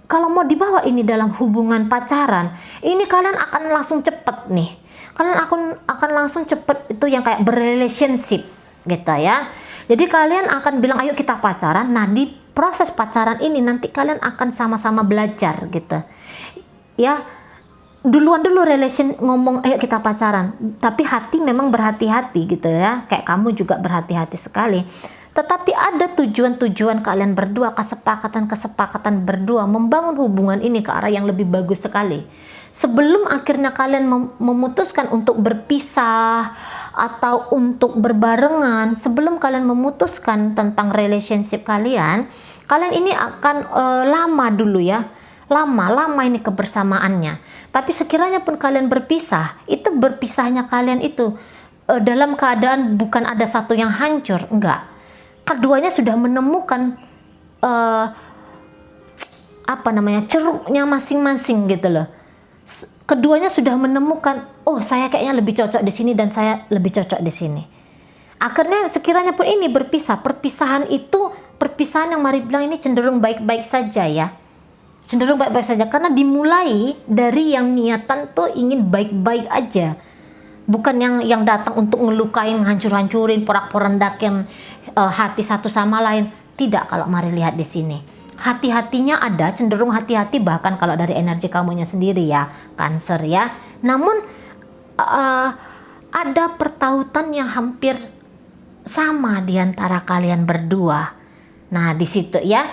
Kalau mau dibawa ini dalam hubungan pacaran, ini kalian akan langsung cepet nih. Kalian akan langsung cepet itu yang kayak berrelationship gitu ya. Jadi kalian akan bilang ayo kita pacaran. Nah di proses pacaran ini nanti kalian akan sama-sama belajar gitu. Ya duluan dulu relation ngomong ayo kita pacaran. Tapi hati memang berhati-hati gitu ya. Kayak kamu juga berhati-hati sekali. Tetapi ada tujuan-tujuan kalian berdua, kesepakatan berdua membangun hubungan ini ke arah yang lebih bagus sekali. Sebelum akhirnya kalian memutuskan untuk berpisah atau untuk berbarengan, sebelum kalian memutuskan tentang relationship kalian ini akan lama dulu ya. Lama ini kebersamaannya. Tapi sekiranya pun kalian berpisah, itu berpisahnya kalian itu dalam keadaan bukan ada satu yang hancur, enggak. Keduanya sudah menemukan ceruknya masing-masing gitu loh. Keduanya sudah menemukan, oh saya kayaknya lebih cocok di sini dan saya lebih cocok di sini. Akhirnya sekiranya pun ini berpisah, perpisahan yang mari bilang ini cenderung baik-baik saja ya. Cenderung baik-baik saja karena dimulai dari yang niatan tuh ingin baik-baik aja. Bukan yang datang untuk ngelukain, hancur-hancurin, porak-porandakin hati satu sama lain. Tidak kalau mari lihat di sini. Hati-hatinya ada, cenderung hati-hati bahkan kalau dari energi kamunya sendiri ya, Cancer ya. Namun ada pertautan yang hampir sama di antara kalian berdua. Nah, di situ ya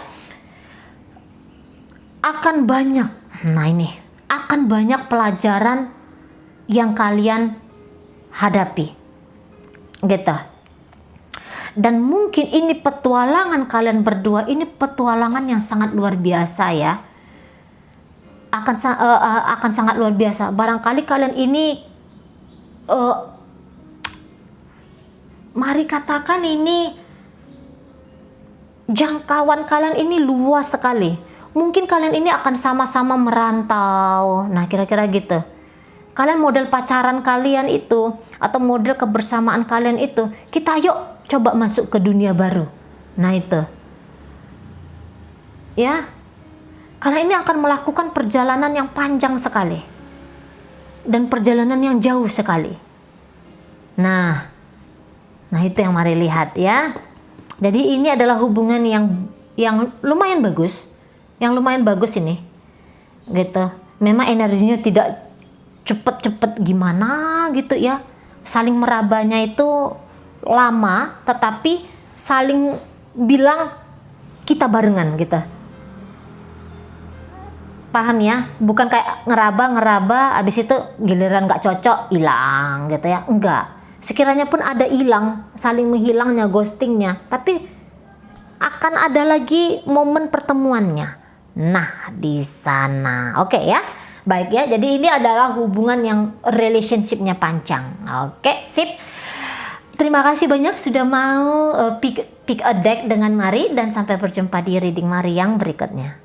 akan banyak pelajaran yang kalian hadapi gitu. Dan mungkin ini petualangan kalian berdua ini petualangan yang sangat luar biasa ya. Akan sangat luar biasa. Barangkali kalian ini mari katakan ini jangkauan kalian ini luas sekali. Mungkin kalian ini akan sama-sama merantau. Nah, kira-kira gitu. Kalian model pacaran kalian itu atau model kebersamaan kalian itu, kita yuk coba masuk ke dunia baru. Nah, itu. Ya. Kalian ini akan melakukan perjalanan yang panjang sekali. Dan perjalanan yang jauh sekali. Nah itu yang mari lihat ya. Jadi ini adalah hubungan yang lumayan bagus. Yang lumayan bagus ini. Gitu. Memang energinya tidak cepet-cepet gimana gitu ya. Saling merabanya itu lama, tetapi saling bilang kita barengan gitu. Paham ya? Bukan kayak ngeraba, abis itu giliran gak cocok, hilang gitu ya. Enggak. Sekiranya pun ada hilang, saling menghilangnya, ghostingnya, tapi akan ada lagi momen pertemuannya. Nah, di sana. Oke ya. Baik ya. Jadi ini adalah hubungan yang relationship-nya panjang. Oke, sip. Terima kasih banyak sudah mau pick a deck dengan Mari, dan sampai berjumpa di reading Mari yang berikutnya.